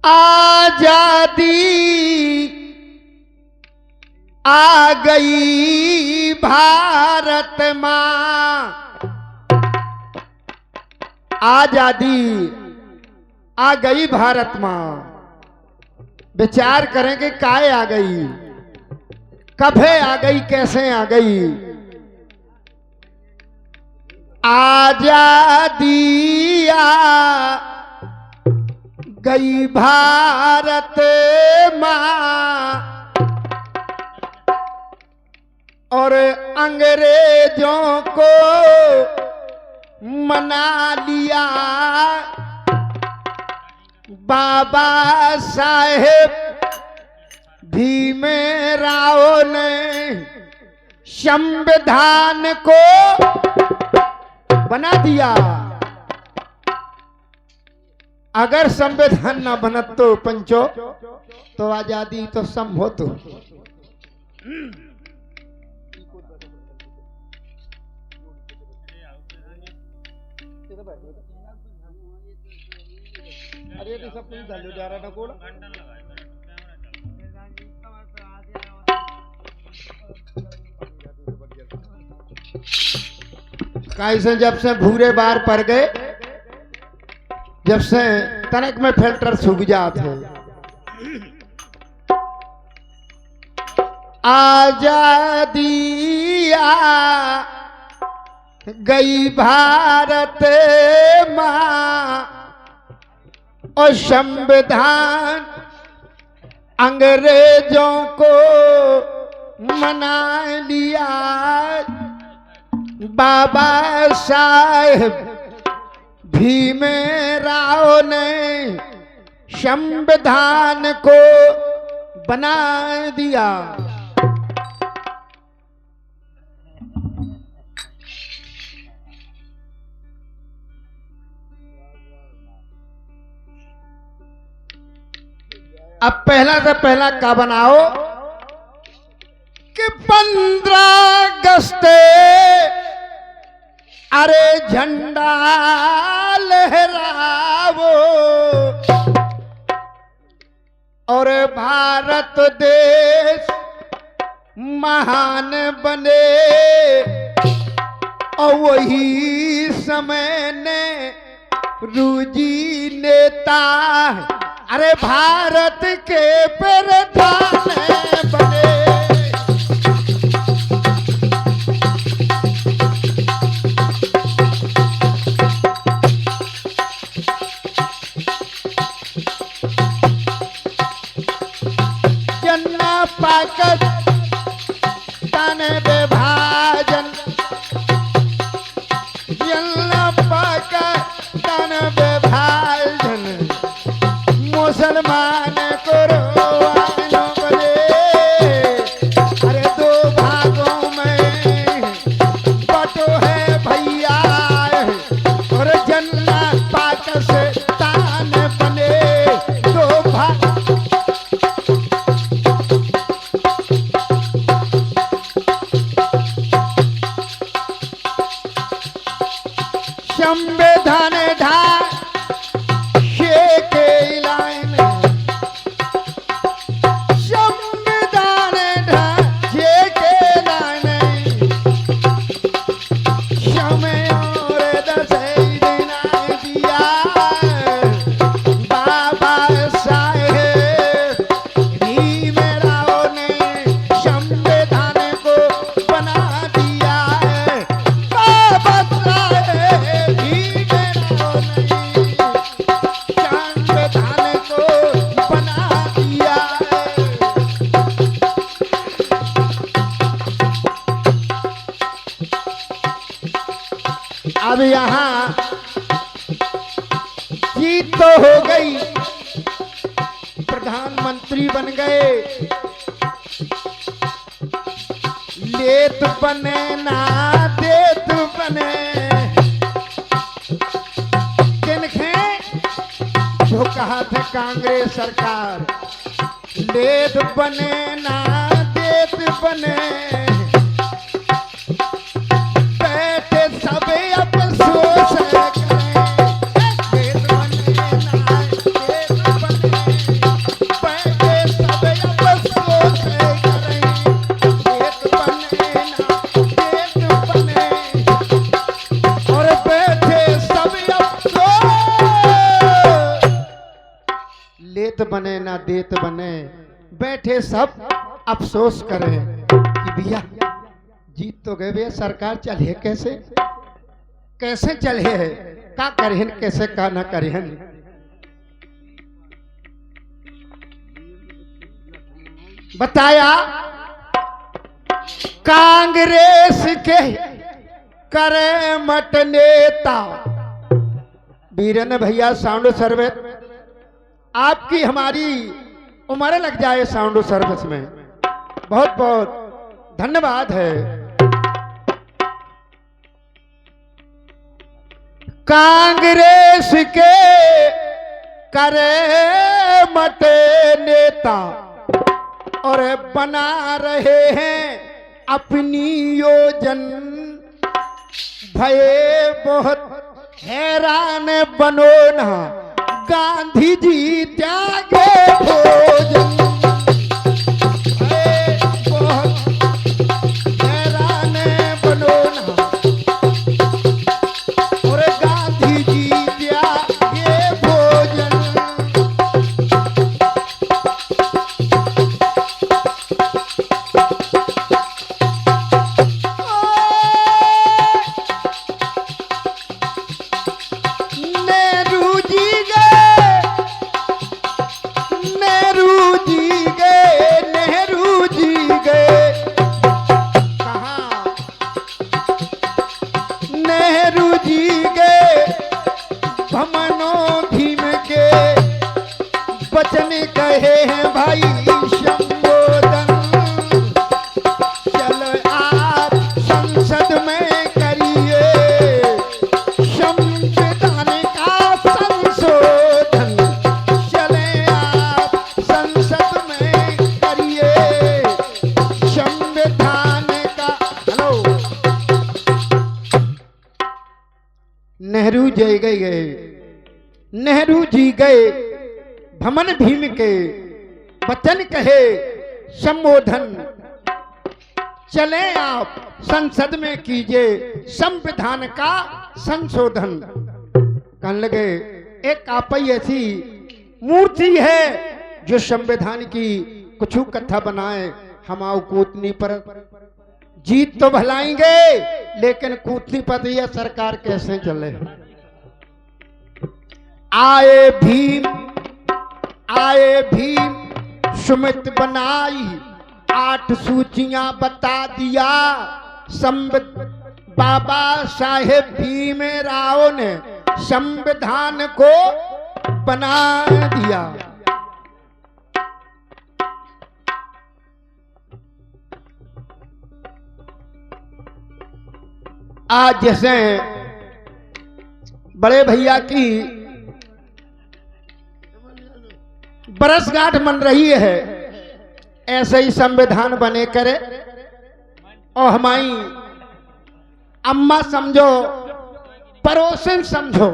आजादी आ गई भारत मां, आजादी आ गई भारत मां। विचार करेंगे काहे आ गई, कभे आ गई, कैसे आ गई। आजादी आ गई भारत मां और अंग्रेजों को मना लिया बाबा साहेब भीमराव ने संविधान को बना दिया। अगर संविधान ना बनत तो पंचो तो आजादी तो संभव। अरे तो सब कुछ झालो जा रहा ना कोड कैसे जब से भूरे बार पड़ गए, जब से तनक में फिल्टर सूख जाते। आजादी आ गई भारत मां और संविधान अंग्रेजों को मना लिया बाबा साहेब भीमराव ने संविधान को बना दिया। अब पहला से पहला का बनाओ कि 15 अगस्त अरे झंडा लहरावो और भारत देश महान बने। और वही समय ने रूजी नेता अरे भारत के प्रधान बने। पाकिस्तान विभाजन, पाकिस्तान विभाजन, मुसलमान को बने अरे 2 भागों में बटो है भैया और जन्ना पाकिस्तान बने 2 भाग। संविधान ढांचे के लाइन, संविधान ढांचे के लाइन, समय और 10 दिन दिया बाबा साहेब भीमराव ने संविधान को बना दिया। बाबा साहेब अब यहाँ जीत तो हो गई, प्रधानमंत्री बन गए, लेत बने ना देत बने। किनखे जो कहा था कांग्रेस सरकार, लेत बने ना देत बने। ना देत बने, बैठे सब अफसोस करें कि भैया जीत तो गए भैया, सरकार चले कैसे कैसे चले है, का करें कैसे का ना करें। बताया कांग्रेस के करे मट नेता। वीरेंद्र भैया साउंड सर्विस, आपकी हमारी उम्र लग जाए साउंड सर्विस में, बहुत बहुत धन्यवाद है। कांग्रेस के करे मट नेता और बना रहे हैं अपनी योजन, भये बहुत हैरान बनो ना, गांधी जी त्यागे भोजन, भये बहुत हैरान बनो ना, और गांधी जी त्यागे भोजन। वचन कहे हैं भाई संबोधन, चलो आप संसद में करिए संविधान का संशोधन, चले आप संसद में करिए संविधान का। हेलो, नेहरू जय गए, नेहरू जी गए, भमन भीम के वचन कहे संबोधन, चले आप संसद में कीजिए संविधान का संशोधन। कहने लगे एक आप ही ऐसी मूर्ति है जो संविधान की कुछ कथा बनाए, हम आओ कूटनी पर जीत तो भलाएंगे, लेकिन कूटनी पर यह सरकार कैसे चले। आए भीम सुमित बनाई, 8 सूचियां बता दिया, बाबा साहेब भीमराव ने संविधान को बना दिया। आज जैसे बड़े भैया की बरसगांठ मन रही है, ऐसे ही संविधान बने करे और हमारी अम्मा समझो, पड़ोसन समझो,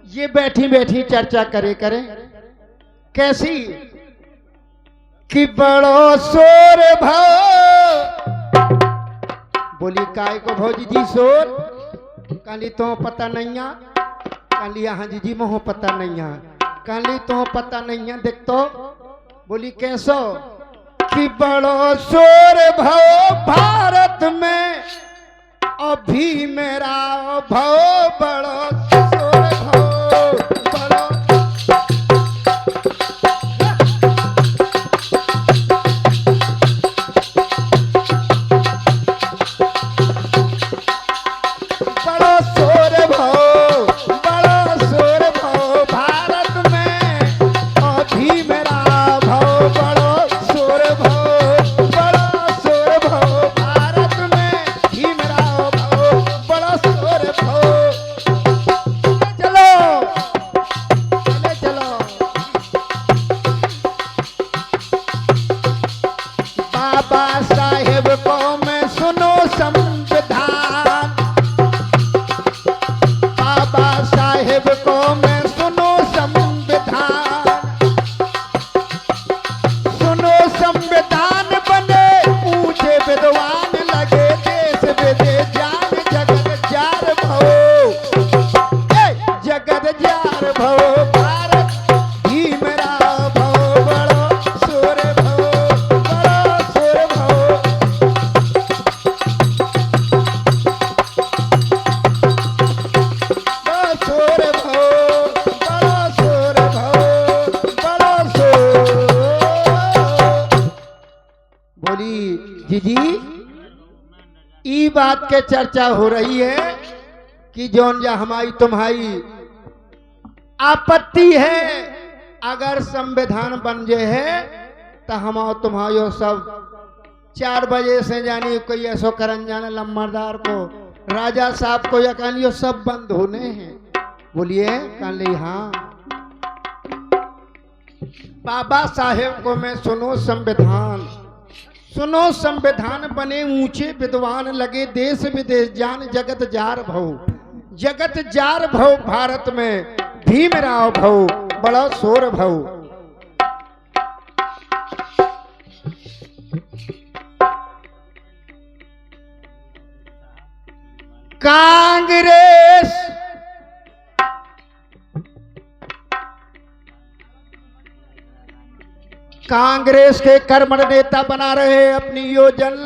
ये बैठी बैठी चर्चा करे कैसी कि बड़ो शोर भाव। बोली काय को भौजी जी शोर, काली तो पता नहीं आ, काली हाँ जी मोह पता नहीं आ, काली तो पता नहीं है देख तो। बोली कैसो कि बड़ो शोर भव भारत में, अभी मेरा भव बड़ो शोर भव, बड़ो बड़ो शोर भव, बड़ो शोर भव भारत में, अभी मेरा भव बड़ो शोर भव, बड़ो शोर भव भारत में, ही मेरा भव बड़ो शोर भव। चलो चले चलो, बाबा साहेब को मैं सुनो संविधान, बाबा साहेब को मैं सुनो संविधान, सुनो संविधान बने ऊंचे विद्वान, लगे देश विदेश जान, जगत जार भव, जगत जार भव भारत भीमराव भव, जी ई बात के चर्चा हो रही है कि जौन जा हमारी तुम्हारी आपत्ति है, अगर संविधान बन जाए है तो हम तुम्हारो सब 4 बजे से जानी कोई ऐसो करन जाने लम्बरदार को, राजा साहब को, या कहानियों सब बंद होने हैं। बोलिए कान ली हाँ बाबा साहेब को मैं सुनो संविधान, सुनो संविधान बने ऊंचे विद्वान लगे देश विदेश जान जगत जार भव, जगत जार भव भारत में भीमराव भव बड़ा शोर भव। कांग्रेस कांग्रेस के कर्मठ नेता बना रहे अपनी योजन,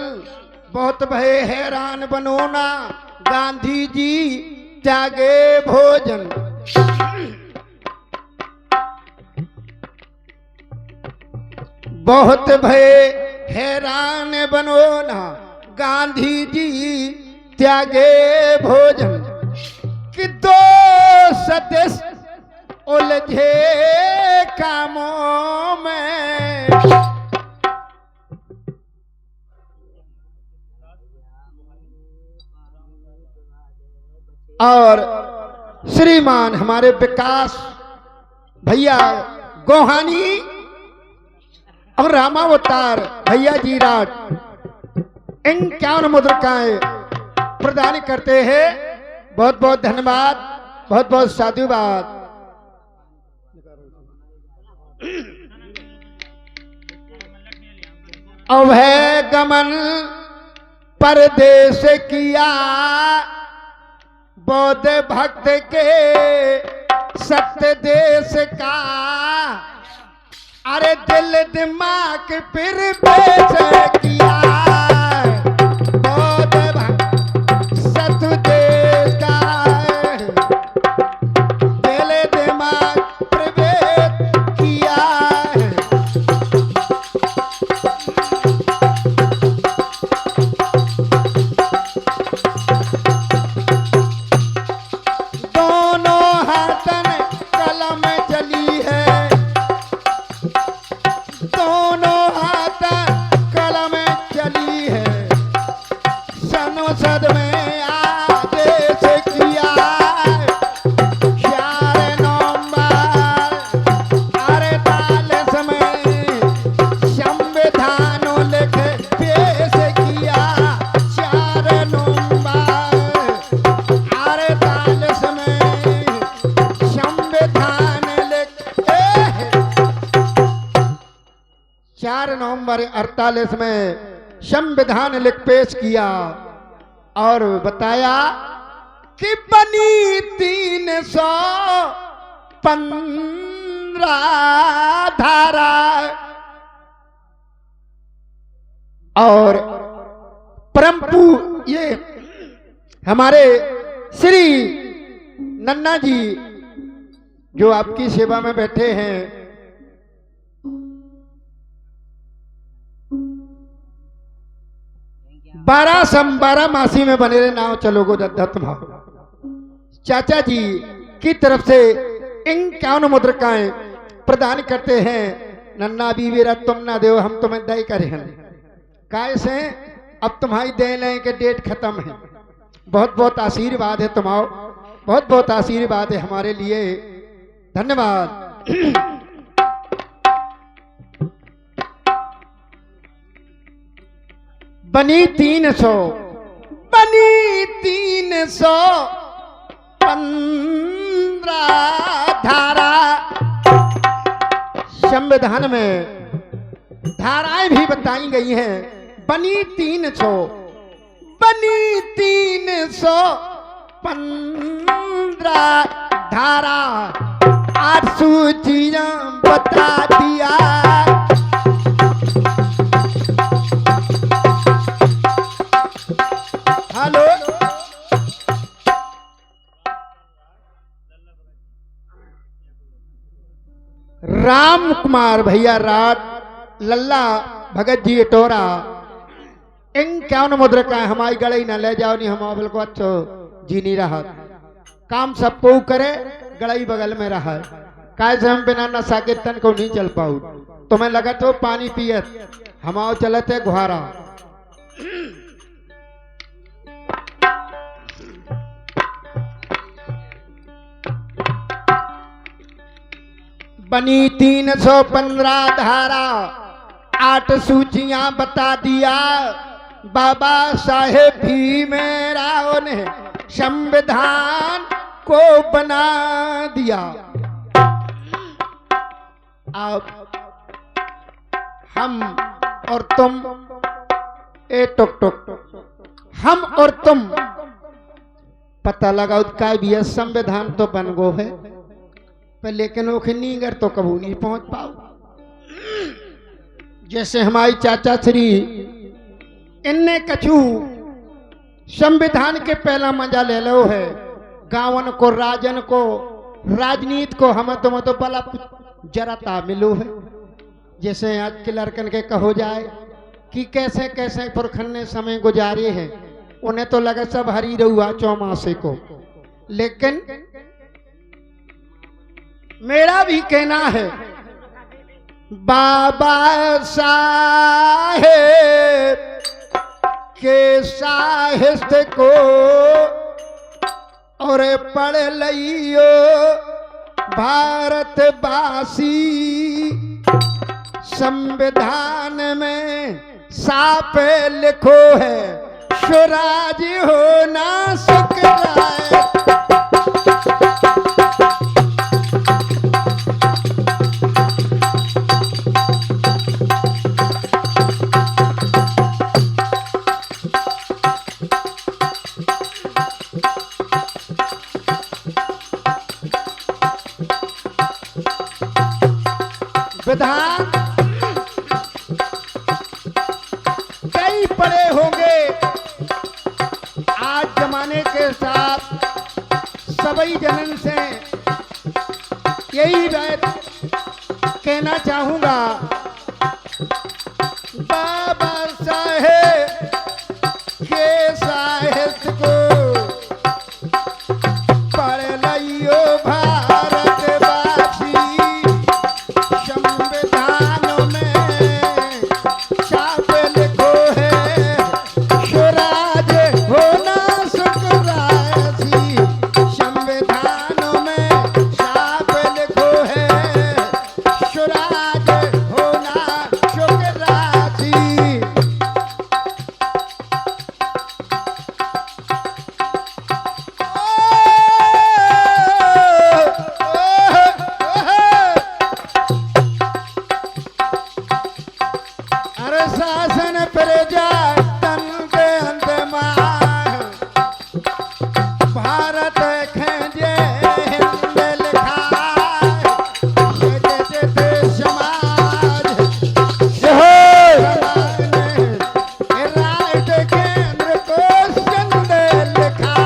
बहुत भय हैरान बनो ना गांधी जी त्यागे भोजन। बहुत भय हैरान बनो ना गांधी जी त्यागे भोजन, कि दो सदेश उलझे कामों में। और श्रीमान हमारे विकास भैया गोहानी और रामावतार भैया जी राट 51 मुद्रिकाएं प्रदान करते हैं। बहुत बहुत धन्यवाद, बहुत बहुत साधुवाद। अभय गमन परदेश किया बौद्ध भक्त के सत्य देश का, अरे दिल दिमाग फिर पेश किया बौद्ध भक्त सत्य देश का, दिल दिमाग प्रवेश किया। दोनों हाथन कलम चली है, दोनों हाथ कलम चली है, संसद में आदेश किया 4 नवंबर 48 में संविधान लिख पेश किया 4 नवंबर 48 में संविधान लिख 4 नवंबर 48 में संविधान लिख पेश किया और बताया कि बनी 315 धारा और परंपु ये हमारे श्री नन्ना जी जो आपकी सेवा में बैठे हैं, 12 मासी में बने रहे नाव चलोगो दत्त भाव। चाचा जी की तरफ से 51 मुद्रिकाएं प्रदान करते हैं। नन्ना बीवीरा तुम ना दो हम तुम्हें दई करे हैं, कैसे अब तुम्हारी दे लें के डेट खत्म है। बहुत बहुत आशीर्वाद है तुम्हारा, बहुत बहुत आशीर्वाद है हमारे लिए। धन्यवाद। बनी 315 धारा, संविधान में धाराएं भी बताई गई हैं। बनी 315 धारा 8 सूचियां बता दिया। हेलो राम कुमार भैया राट, लल्ला भगत जी टोरा क्या न मुद्रा का हमारी गड़ई न ले जाओ नहीं हम बिल्कुल अच्छो जी नहीं रहा काम सबको करे गड़ई बगल में रहा काय से हम बिना नशा कीर्तन को नहीं चल पाऊ तुम्हें लगा तो पानी पियत हम आओ चलते गुहारा बनी 315 धारा 8 सूचियां बता दिया बाबा साहेब भीमराव ने संविधान को बना दिया। अब हम और तुम टुक टुक हम और तुम पता लगा उसका भी संविधान तो बन गो है पर लेकिन वो नीगर तो कबू नहीं पहुंच पाओ। जैसे हमारी चाचा श्री इनने कछु संविधान के पहला मजा ले लो है गांवन को राजन को राजनीति को हम तुम तो बला जरा मिलो है। जैसे आज के लड़कन के कहो जाए कि कैसे कैसे पुरखन ने समय गुजारे हैं उन्हें तो लगा सब हरी रहुआ चौमासे को। लेकिन मेरा भी कहना है बाबा साहेब के साहित्य को और पढ़ लियो भारतवासी संविधान में साफ लिखो है स्वराज होना सिकराए। विधान कई पढ़े होंगे आज जमाने के साथ सभी जनन से यही बात कहना चाहूंगा बाबा साहेब के साहित्य को पढ़ लियो भारतवासी संविधान में छाप लिखो है स्वराज होना सुखरासी संविधान में छाप लिखो है स्वराज होना सुखरासी। अरे शासन प्रजा तन के अंतमान भारत खेजे हिंद लिखा समाज राष्ट्र केंद्र को चंद लिखा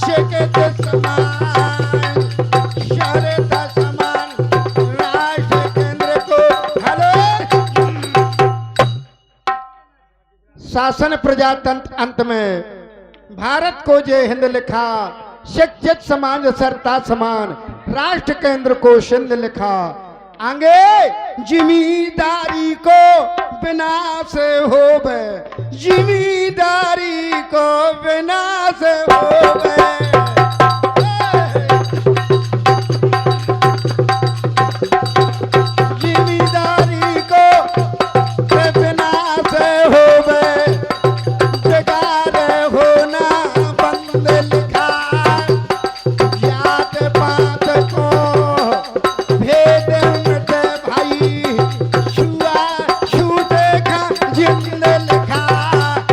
शिक्षित समाज शरता समान राष्ट्र केंद्र को हेलो शासन प्रजातंत्र अंत में भारत को जे हिंद लिखा शिक्षित समाज सरता समान राष्ट्र केंद्र को सिंध लिखा आगे जिम्मेदारी को विनाश होवे जिम्मेदारी को विनाश होवे।